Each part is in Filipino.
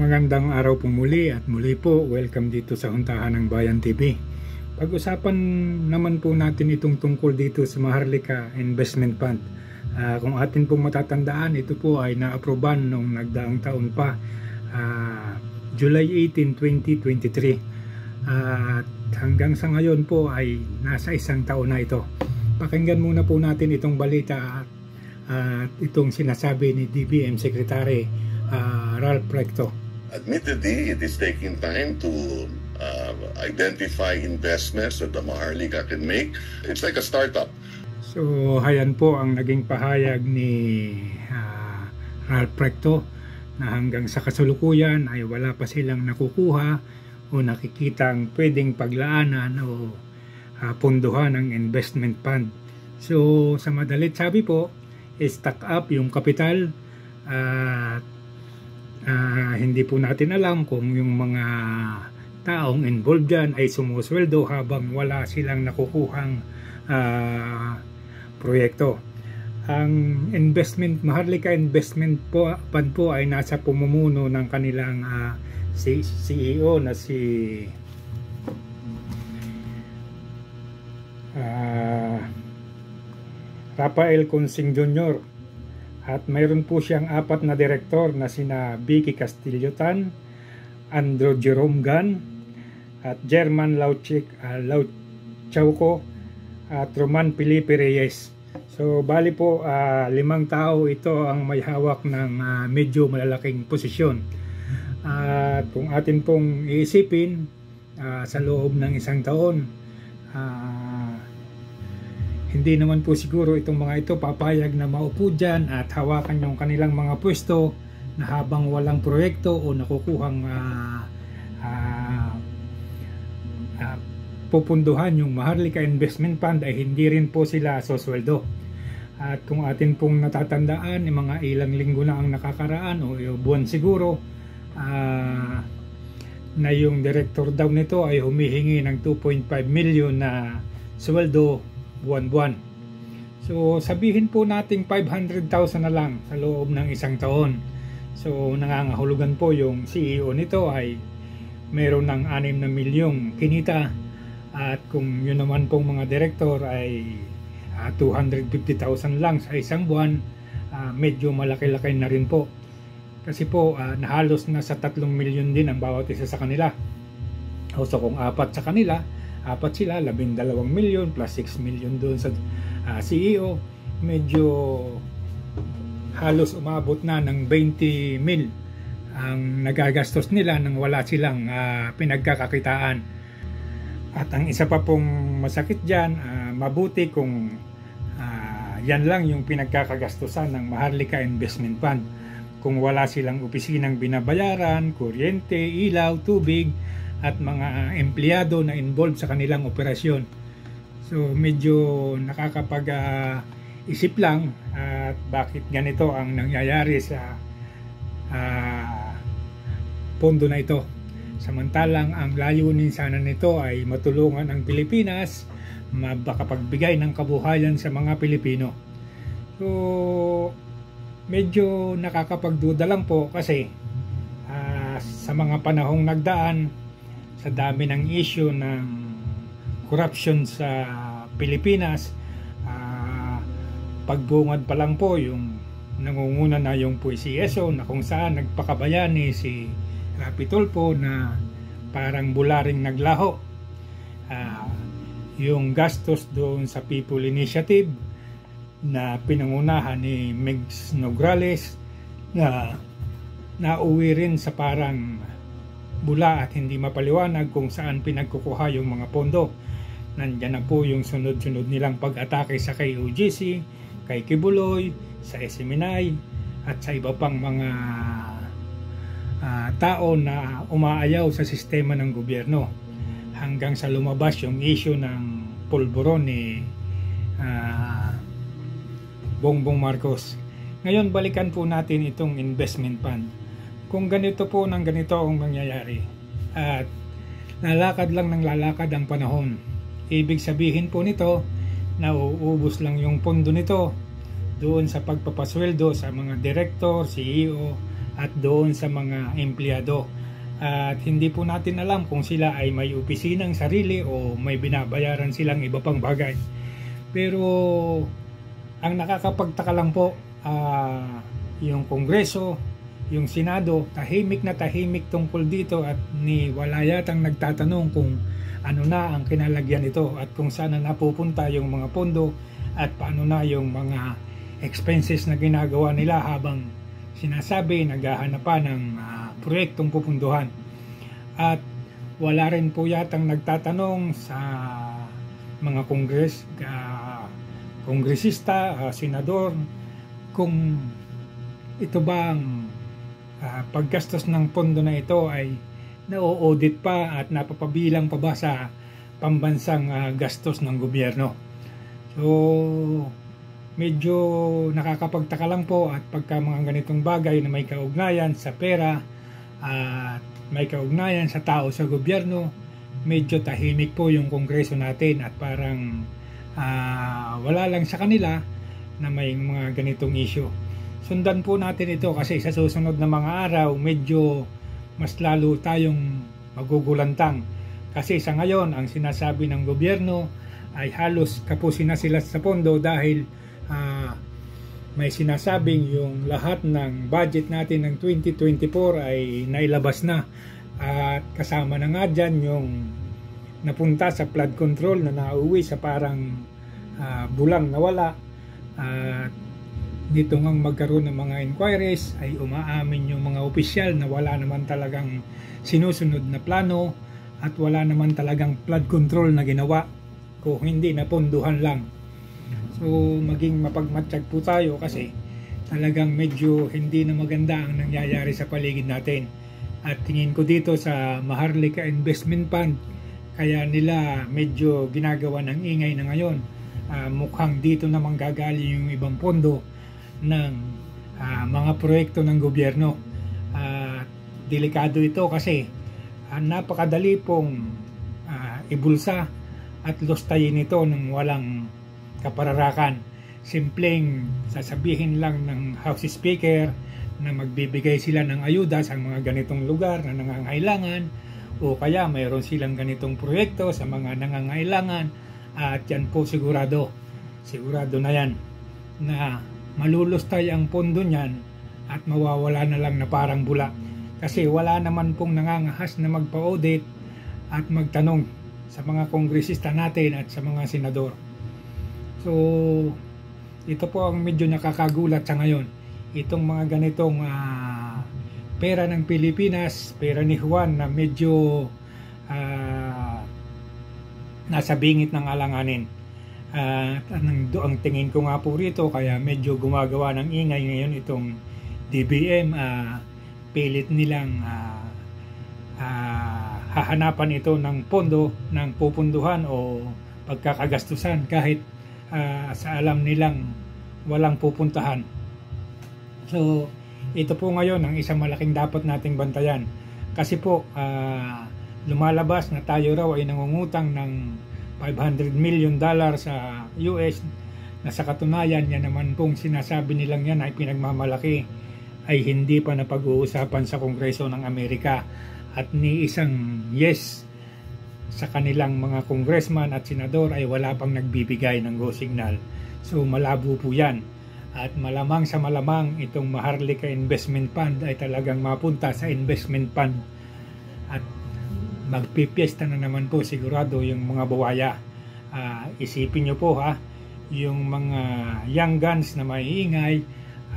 Magandang araw po muli at muli po welcome dito sa Huntahan ng Bayan TV. Pag-usapan naman po natin itong tungkol dito sa Maharlika Investment Fund. Kung atin pong matatandaan, ito po ay na-aproban noong nagdaang taon pa, July 18, 2023. At hanggang sa ngayon po ay nasa isang taon na ito. Pakinggan muna po natin itong balita at itong sinasabi ni DBM Secretary Ralph Recto. Admittedly, it is taking time to identify investments that the Maharlika can make. It's like a startup. So, hayan po ang naging pahayag ni Ralph Recto na hanggang sa kasalukuyan ay wala pa silang nakukuha o nakikitang pwedeng paglaanan o punduhan ng investment fund. So, sa madalit sabi po, stock up yung kapital at hindi po natin alam kung yung mga taong involved dyan ay sumusweldo habang wala silang nakukuhang proyekto. Ang Maharlika Investment Fund po ay nasa pamumuno ng kanilang CEO na si Rafael Consing Jr. At mayroon po siyang 4 na direktor na sina Vicky Castillotan, Andrew Jerome Gan, at German Lauchauco, at Roman Felipe Reyes. So bali po 5 tao ito ang may hawak ng medyo malalaking posisyon. At kung atin pong iisipin sa loob ng isang taon, hindi naman po siguro itong mga ito papayag na maupo dyan at hawakan yung kanilang mga pwesto na habang walang proyekto o nakukuhang pupunduhan yung Maharlika Investment Fund ay hindi rin po sila sosweldo. At kung atin pong natatandaan, yung mga ilang linggo na ang nakakaraan o buwan siguro, na yung director daw nito ay humihingi ng 2.5 million na sweldo buwan-buwan. So sabihin po nating 500,000 na lang sa loob ng isang taon. So nangangahulugan po yung CEO nito ay meron ng 6 na milyong kinita, at kung yun naman pong mga direktor ay 250,000 lang sa isang buwan, medyo malaki-laki na rin po. Kasi po nahalos na sa 3 milyon din ang bawat isa sa kanila. So kung 4 sa kanila, 4 sila, 12 milyon plus 6 milyon doon sa CEO, medyo halos umabot na ng 20 mil ang nagagastos nila nang wala silang pinagkakakitaan. At ang isa pa pong masakit dyan, mabuti kung yan lang yung pinagkakagastusan ng Maharlika Investment Fund. Kung wala silang opisinang binabayaran, kuryente, ilaw, tubig, at mga empleyado na involved sa kanilang operasyon. So medyo nakakapag-isip lang at bakit ganito ang nangyayari sa pondo na ito. Samantalang ang layunin sana nito ay matulungan ang Pilipinas makapagbigay ng kabuhayan sa mga Pilipino. So medyo nakakapagduda lang po kasi sa mga panahong nagdaan, sa dami ng issue ng corruption sa Pilipinas, pagbungad pa lang po yung nangunguna na yung PCSO na kung saan nagpakabayani si Rapi Tulfo na parang bularing naglaho. Yung gastos doon sa People Initiative na pinangunahan ni Migs Nograles na nauwi rin sa parang bula at hindi mapaliwanag kung saan pinagkukuha yung mga pondo. Nandyan na po yung sunod-sunod nilang pag-atake sa KOGC, kay Kibuloy, sa SMNI at sa iba pang mga tao na umaayaw sa sistema ng gobyerno, hanggang sa lumabas yung issue ng pulburon ni Bongbong Marcos. Ngayon balikan po natin itong investment fund. Kung ganito po ng ganito ang mangyayari at lalakad lang ng lalakad ang panahon, ibig sabihin po nito na uubos lang yung pondo nito doon sa pagpapasweldo sa mga director, CEO at doon sa mga empleyado. At hindi po natin alam kung sila ay may opisinang sarili o may binabayaran silang iba pang bagay. Pero ang nakakapagtaka lang po, yung Kongreso, yung Senado, tahimik na tahimik tungkol dito at wala yatang nagtatanong kung ano na ang kinalagyan nito at kung saan na napupunta yung mga pondo at paano na yung mga expenses na ginagawa nila habang sinasabi naghahanap pa ng proyektong pupunduhan. At wala rin po yatang nagtatanong sa mga kongresista, senador, kung ito bang paggastos ng pondo na ito ay na-audit pa at napapabilang pa ba sa pambansang gastos ng gobyerno. So medyo nakakapagtaka lang po at pagka mga ganitong bagay na may kaugnayan sa pera at may kaugnayan sa tao sa gobyerno, medyo tahimik po yung Kongreso natin at parang wala lang sa kanila na may mga ganitong issue. Sundan po natin ito kasi sa susunod na mga araw medyo mas lalo tayong magugulantang kasi sa ngayon ang sinasabi ng gobyerno ay halos kapusin na sila sa pondo dahil may sinasabing yung lahat ng budget natin ng 2024 ay nailabas na at kasama na nga dyan yung napunta sa flood control na nauwi sa parang bulang nawala at dito ngang magkaroon ng mga inquiries ay umaamin yung mga opisyal na wala naman talagang sinusunod na plano at wala naman talagang flood control na ginawa kung hindi napunduhan lang. So maging mapagmatsyag po tayo kasi talagang medyo hindi na maganda ang nangyayari sa paligid natin. At tingin ko dito sa Maharlika Investment Fund, kaya nila medyo ginagawa ng ingay na ngayon. Mukhang dito naman gagaling yung ibang pondo ng mga proyekto ng gobyerno. Delikado ito kasi napakadali pong ibulsa at lustayin ito ng walang kapararakan. Simpleng sasabihin lang ng House Speaker na magbibigay sila ng ayuda sa mga ganitong lugar na nangangailangan o kaya mayroon silang ganitong proyekto sa mga nangangailangan at yan po sigurado na yan na malulustay ang pondo niyan at mawawala na lang na parang bula kasi wala naman pong nangangahas na magpa-audit at magtanong sa mga kongresista natin at sa mga senador. So ito po ang medyo nakakagulat sa ngayon, itong mga ganitong pera ng Pilipinas, pera ni Juan na medyo nasa bingit ng alanganin. Ang tingin ko nga po rito kaya medyo gumagawa ng ingay ngayon itong DBM, pilit nilang hahanapan ito ng pondo ng pupunduhan o pagkakagastusan kahit sa alam nilang walang pupuntahan. So ito po ngayon ang isang malaking dapat nating bantayan kasi po lumalabas na tayo raw ay nangungutang ng $500 million sa US na sa katunayan yan naman pong sinasabi nilang yan ay pinagmamalaki ay hindi pa napag-uusapan sa Kongreso ng Amerika at ni isang yes sa kanilang mga congressman at senador ay wala pang nagbibigay ng go signal. So malabo po yan at malamang sa malamang itong Maharlika Investment Fund ay talagang mapunta sa investment fund at magpipiesta na naman po sigurado yung mga bawaya. Isipin nyo po yung mga young guns na maiingay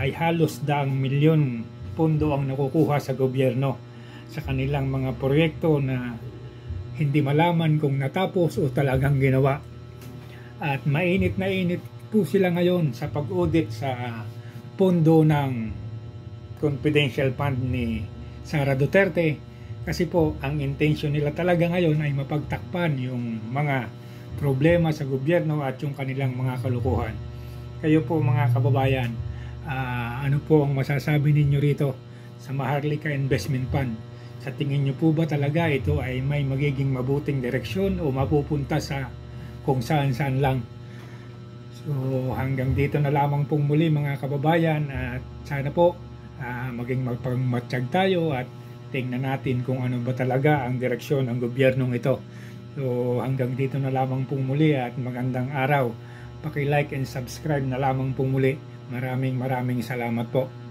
ay halos 100 milyon pondo ang nakukuha sa gobyerno sa kanilang mga proyekto na hindi malaman kung natapos o talagang ginawa. At mainit na init po sila ngayon sa pag-audit sa pondo ng confidential fund ni Sara Duterte kasi po ang intention nila talaga ngayon ay mapagtakpan yung mga problema sa gobyerno at yung kanilang mga kalukuhan. Kayo po mga kababayan, ano po ang masasabi ninyo rito sa Maharlika Investment Fund? Sa tingin nyo po ba talaga ito ay may magiging mabuting direksyon o mapupunta sa kung saan-saan lang? So hanggang dito na lamang pong muli mga kababayan at sana po maging magpagmatsyag tayo at tingnan natin kung ano ba talaga ang direksyon ng gobyernong ito. So hanggang dito na lamang po muli at magandang araw. Paki-like and subscribe na lamang po muli. Maraming salamat po.